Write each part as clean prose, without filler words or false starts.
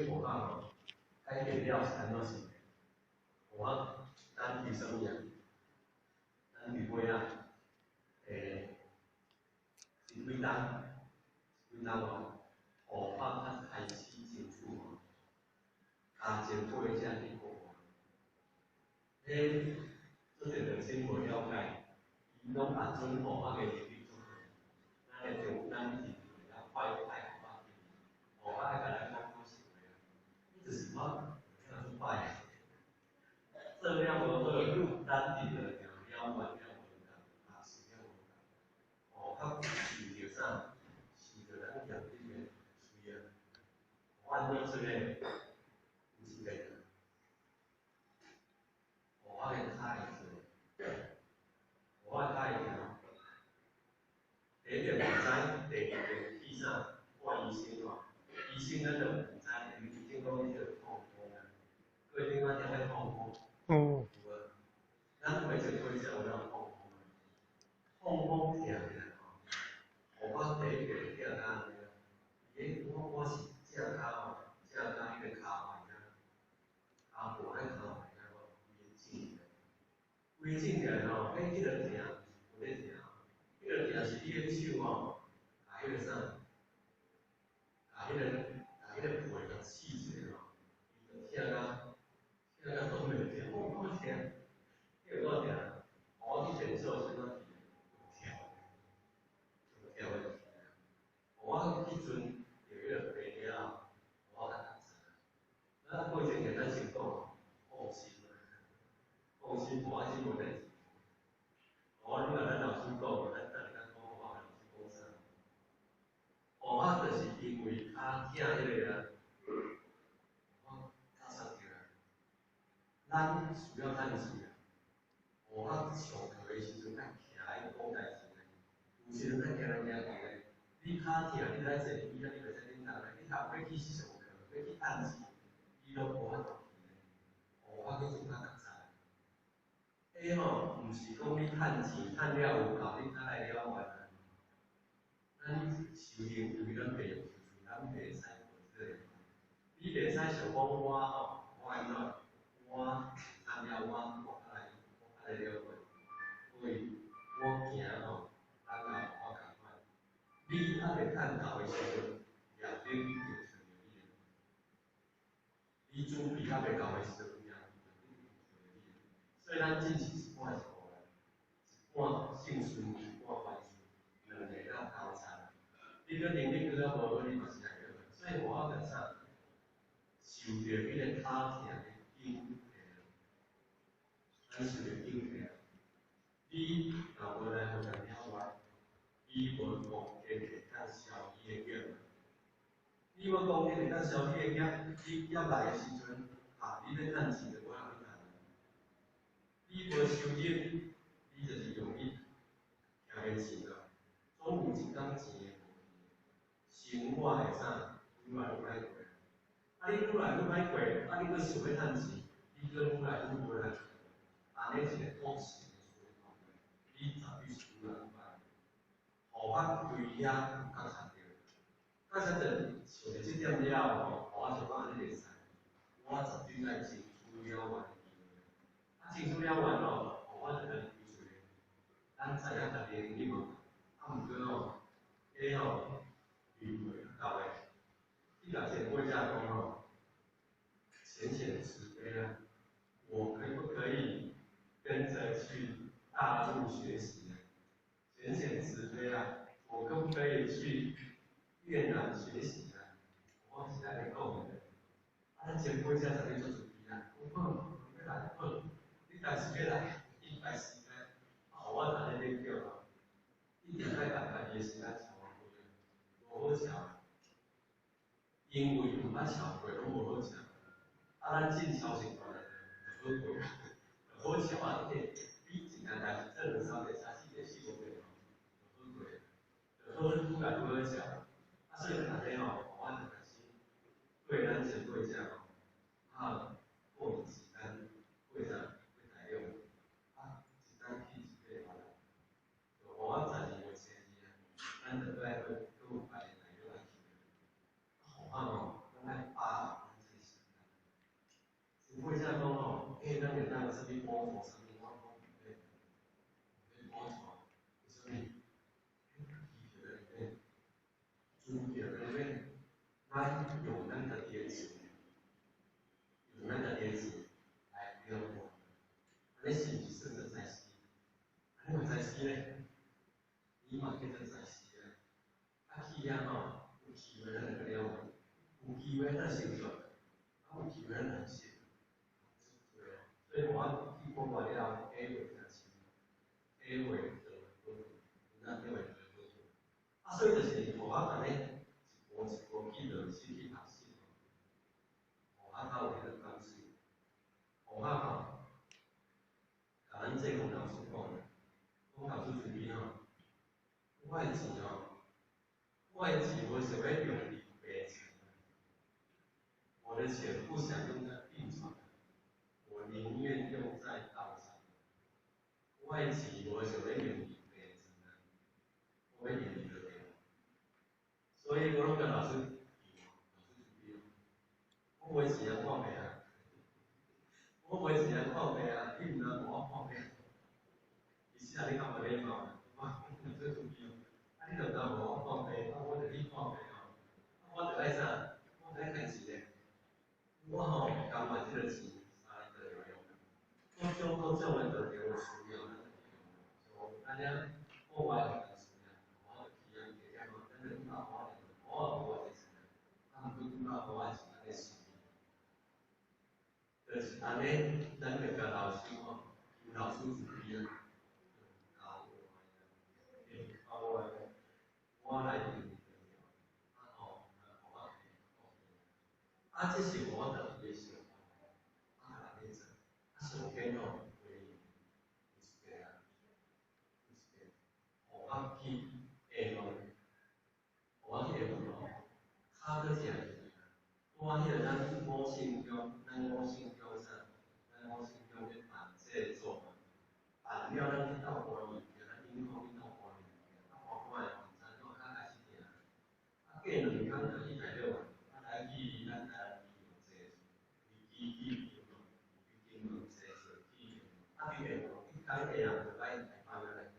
以我讲，改变了是安怎是？我咱为什么呀？咱为尾啊，是为咱哦，合法较开始政府哦，加政府的遮结果。做阵就先无了解，伊拢按准合法的程序做，咱的政府咱是会较快合法，合法甲咱讲讲实话啊，伊就是我听出歹。做了无好，咱定了了完了无共，是了无共。合法是着啥？是着咱业绩的需要。按照这个，有一个合法的态度，合法态度。第一个唔知，第二个去啥？看医生哦，医生咱就唔知，医生讲你着痛风啊，各位顶仔定咧痛风。哦。有啊，咱每次做啥有了痛风啊？痛风痛起来吼，我第一个听他我是正骹吼，正骹迄个骹环啊，骹部迄骹环啊，规整起来吼，迄个疼，有咧疼，迄个疼是你个手吼，把迄个啥，把迄个皮甲刺一下吼，伊就疼到都袂疼，我疼，迄个我疼，我去诊所先怎去跳的，我迄阵就迄个病了，我甲读册，咱过程咱先讲放心啊，放心，无爱是无代志。我你若咱老师讲，咱等下讲我老师讲啥？我就是因为他疼迄个啊，我教啥着啊？咱需要趁钱啊！我上课的时阵，爱徛喺讲代志咧，有时阵爱惊人家讲咧，你骹疼，你来坐椅啊，你袂使恁人咧，你头要去上课，要去趁钱，你拢无法度去咧。我去做较读册。吼，毋是讲你趁钱趁了有够，你才来了完啊。咱修行为咱袂用，咱袂使过这个。你袂使想讲我吼，我安怎？我趁了我来了过，所以我惊吼，咱也我共款。你还袂趁够的时阵，业力就找着你。你准备还袂够的时阵，业力就找着你。所以咱进行一半是无啦，一半幸顺，一半反顺，两个要交叉。你个能力搁较无好，你嘛是来个。所以我讲啥，受着迄个骹疼的紧咱受着紧疼，你若无来互人了解，你无讲天会当消伊的业。你要讲天会当消伊的业，你业来的时阵，你要趁钱就无人去趁。你无收入，你就是容易听个钱咯。总有一天钱会生活会啥，愈来愈歹过。你愈来愈歹过，你搁想要趁钱，你搁愈来愈无来。安尼一个恶性的循环，你绝对是愈来愈歹。互捌对遐有觉察着，觉察着想着这点了吼，我就讲安尼袂使，我绝对爱争取了完。争取了完咯，我就来提出来。咱知影逐个你无，毋过吼，迄吼遇袂到诶，你若前辈家讲吼，浅显慈悲啊，我可不可以跟着去大陆学习啊？浅显慈悲啊，我可不可以去越南学习啊？我是来讲的，前辈家才会做主题啊，我好，要来好。但是要来一般时间，我安尼咧叫吼，一定爱大家的时间超过，无好超，因为毋捌超过，拢无好超。咱进超习惯了，就好过，好超啊！你一件代志做两三个、三四个、四五个吼，就好过，就好愈来愈好超。所以大家吼，我就开始对咱前辈者吼，过时间，过啥？我暂时袂生意啊，咱就爱去各有家己来去。好啊吼，咱爱把你嘛叫做在时啊，啊去遐吼，有机会咱就了解，有机会咱成熟，啊有机会咱难成。所以我去国外了后，体会真深，体会就咱体会就啊，所以就是互我安尼一步一步去落实去学习，互我较有迄个感受，互我吼，甲咱这个老师讲，讲老师这边吼，我的钱吼，我的钱无想要用嚟卖钱，我的钱不想用在病床，我宁愿用在道上。我的钱无想要用嚟卖钱，我要用嚟做咩？所以我拢甲老师我袂钱人看病啊，我袂钱人看病啊，你毋通我看病。伊是啊，你干嘛咧嘛？我做主意，啊，你就当我看病，啊，我就去看病哦，我就爱啥？我就爱趁钱咧。我吼甘愿即个钱，啥都有用。各种的就有需要，大家国外有需要，我去人哋讲，咱哋讲我的钱，他们都讲我的钱的事。就是安尼，咱就甲老师吼，有老师主义啊，教我来用，啊吼，啊，这是我特别想法，啊，来做，啊，首先吼，会互我去下落，互我去下落吼，较个正。我迄个咱五圣中，咱五圣中啥？咱五圣中咧办这做法，办了咱去斗官员，咱银行去斗官员，啊，看看网站怎较开始行，啊，过2工就去台北玩，啊，来去咱台湾去用这，去金门这去，啊，去下午一工下就来台湾来，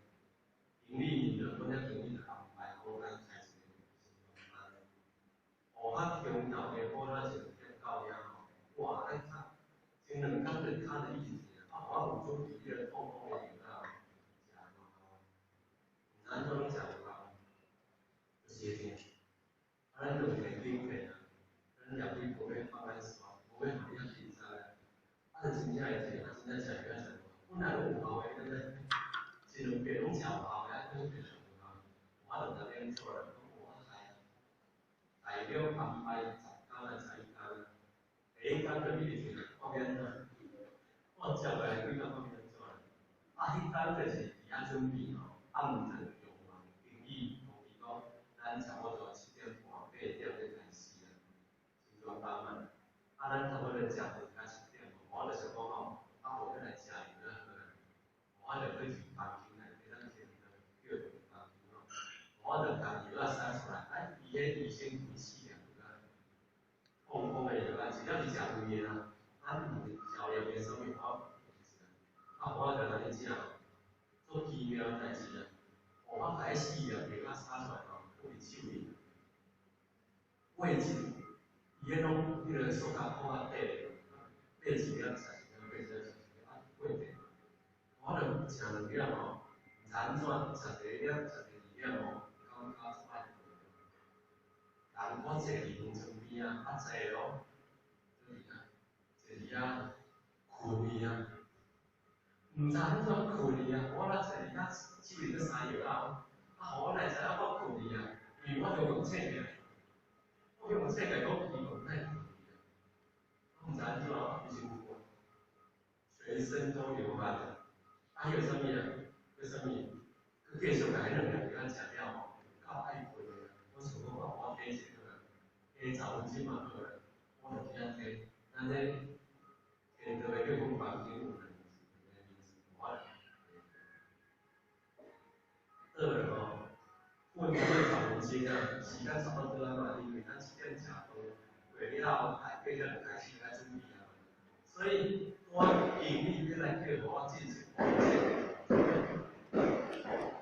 经理就本来经理就安排好咱开始上班。我中昼下晡咱10点到遐吼，哇，咱卡前2工就卡了1天，啊，我有准备迄个痛风的药啊，食嘛吼，毋知安怎拢食无够，就是这样。啊，咱就袂紧气啊，咱业绩无要慢慢刷，无要互你遐紧张啊，啊，就真正会这，啊，真正食药食无，本来拢有效的，对不对？一两遍拢食有效的，啊，都变成无效，我就逐点做了，我大约安排10工来11工，第1工就一直看免啊，我接来几工看免做啊，啊，迄工就是伫遐准备吼，暗暝就用嘛，经理同伊讲，咱差不多7点半8点就开始啊，新庄班嘛，啊，咱差不多食到10点，我就想讲吼，啊，无咱来食药啦，我就去房间内底咱摕叫房间吼，我就将药啊塞出来，啊，伊迄医生开4粒。痛风的药啊，只要你食对的啦，咱毋是消炎的啥物我，啊，我就安尼食，做奇妙代志啊！我把迄4粒药啊撒出来吼，放伫手里，胃镜，伊迄拢迄个塑胶壳啊底，底一粒10粒，底10粒，啊，胃镜，我就食2粒吼，毋知安怎食第1粒，食第2粒吼，感觉出来。人我坐伫门床边啊，啊坐咯，坐伫遐困去啊，毋知安怎困去啊，我若坐伫遐手里咧塞药啊，啊，我哪知影我困去啊？因为我着用册个，我用册个讲伊困哪困去啊？我毋知安怎啊，不辛苦啊，全身都流汗了，啊，为什么啊？为什么？佮继续甲迄2粒药食了吼，较爱困个，我想讲我体质个10分钟嘛好个，我就去遐摕，咱这摕倒来叫阮房间有人，我倒了吼，阮这个10分钟啊，时间差不多啊嘛，因为咱7点食饭，过了后8点就开始来准备啊，所以我经理要来叫我进去，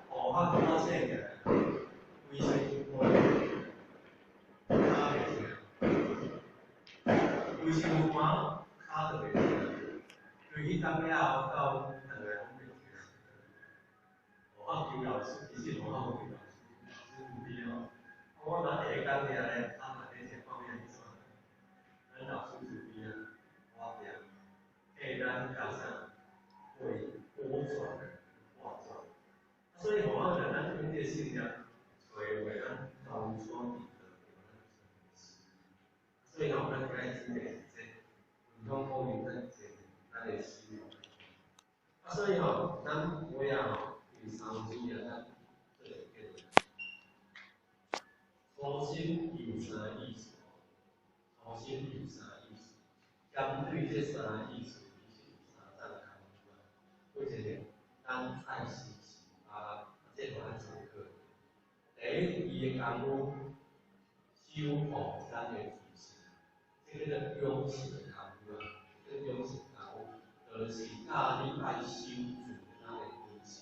我我这个卫生卫生官卡特别多，对迄工了后到2个拢袂记，我求老老师提醒我后悔了，是努力哦。我拿第一讲起来咧，他那些方面是嘛，咱老师主义啊，我讲，可咱加上会多转的化妆，所以我们咱用这信仰，为咱高窗的，所以我们该经历这，唔通后面咱这，咱的心。所以吼，咱我也吼，平常时也咱做一个初心有啥意思？初心有啥意思？针对这三意思，其实有三站的工作。为一个，咱爱惜啊，这个咱上课。第一，伊的功夫修复咱的自信，这个叫养成的功夫啊，这个养成功夫，就是教你爱修自咱的本心。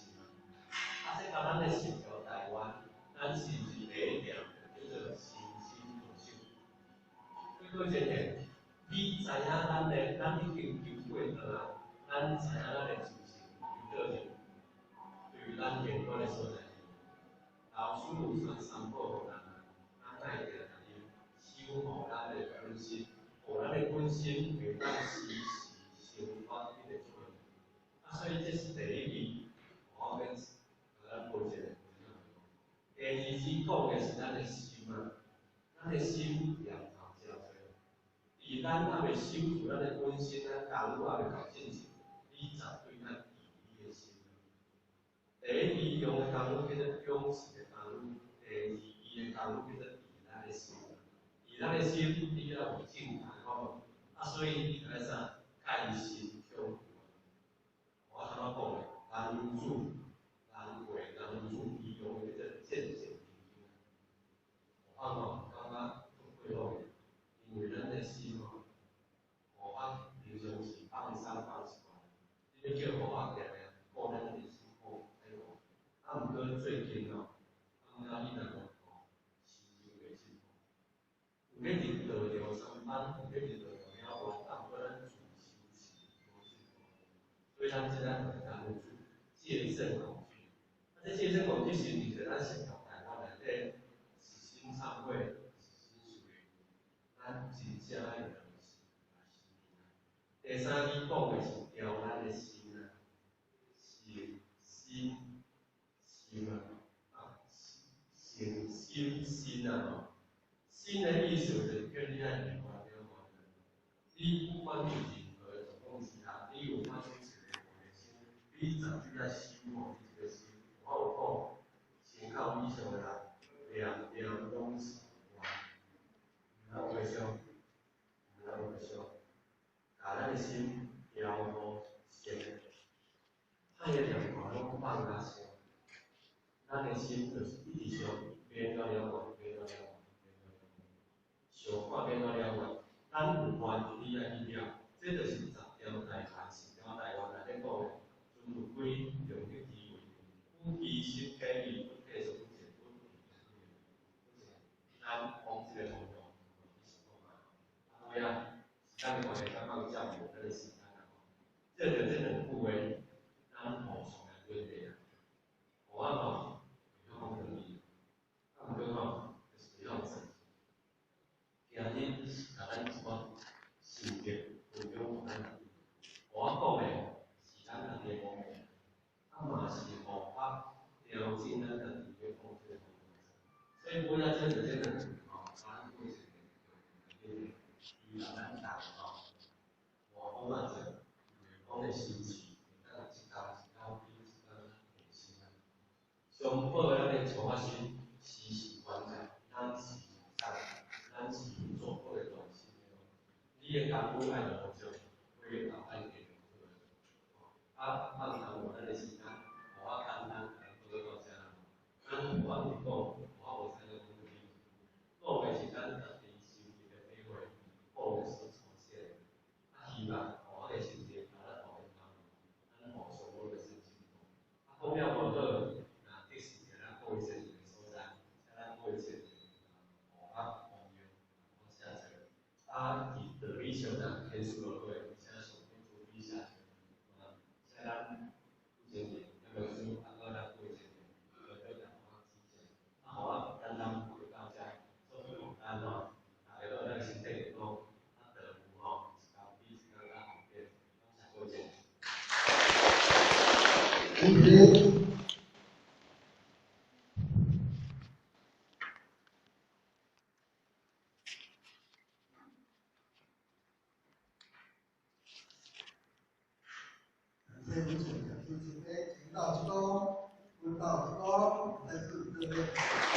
啊，这甲咱的信条台湾，咱是不是第一条叫做心心同修？再过一个，你知影咱已经修过倒啊，咱知影咱的自信有倒去，对于咱严格的所在。老师有传三宝互咱，咱爱着家己修好咱的本心，互咱的本心会当时时相反迄个作用。啊，所以这是第一句，我们咱补一个。第二句讲的是咱的心啊，咱的心念头真多。而咱还未修复咱的本心啊，功夫还未搞正经，你绝对咱异的心。第一用的功夫叫做养持的功夫，第二伊的功夫叫做依咱的心。依咱的心，你要有正态好，啊，所以你爱啥？开心享福。我头仔讲的，人主、人为、人主，伊用的叫做见证研究。我吼感觉足过好，因为咱的心吼，互法平常时放松放松，你要叫互法定定顾咱的心好，哎呦，啊，毋过最近吼，感觉你若讲吼，心情袂幸福。有咧日道着上班，有咧日道着了后，啊，毋过咱自修持无幸福。所以咱现在很讲究戒慎恐惧。啊，这戒慎恐惧是伫在咱信仰台湾内底，是心忏悔，是心属于咱真正爱良心来心平安。第三句讲的是调咱的心啊，是心啊，心啊吼。心的意思就是叫你爱明白了解。你不管是任何状况之下，你有发出一个好的心，你绝对爱修好你这个心。我有讲，先靠以上的啦，两东西，咱回想，把咱的心调好先，咱的两块拢放下先，咱的心就是一直想变到了解，变到了解。想看变到了解，咱有关你爱去了，这就是10条大汉10条台湾内底讲的，存有几用的智慧，不其心皆意，不计数不减，不咱往这个方向，啊，对啊，咱的关系刚刚教育咱的时间啊，这两部位，咱互相来对比啊，我吼，有好容易，啊，不过吼，就是比较正。今日甲咱一个心结分享互咱，我讲的是咱家己的方面，啊嘛是互法调整咱家己的方式。所以我要真的吼，咱过去伊让咱大吼，我讲者，讲的心情，咱一道一道比一道提升啊。上好咱的操啊心，时时关照，咱是咱是做好的东西。你的功夫爱落好少，会后爱继续好。啊，放长我咱的时间，我简单做到这啦。咱有法是讲，我无采个工具，讲的是咱家己修行的体会，讲的是呈现。啊，希望我的心情把咱好的方面，咱互相我的心情。啊，讲了无好，那的是咱过一些一个所在，咱过一些互法互用，互相做。啊，伫道理上咱天数学。谢谢主持人，请到鞠躬，问到鞠躬，再次热烈。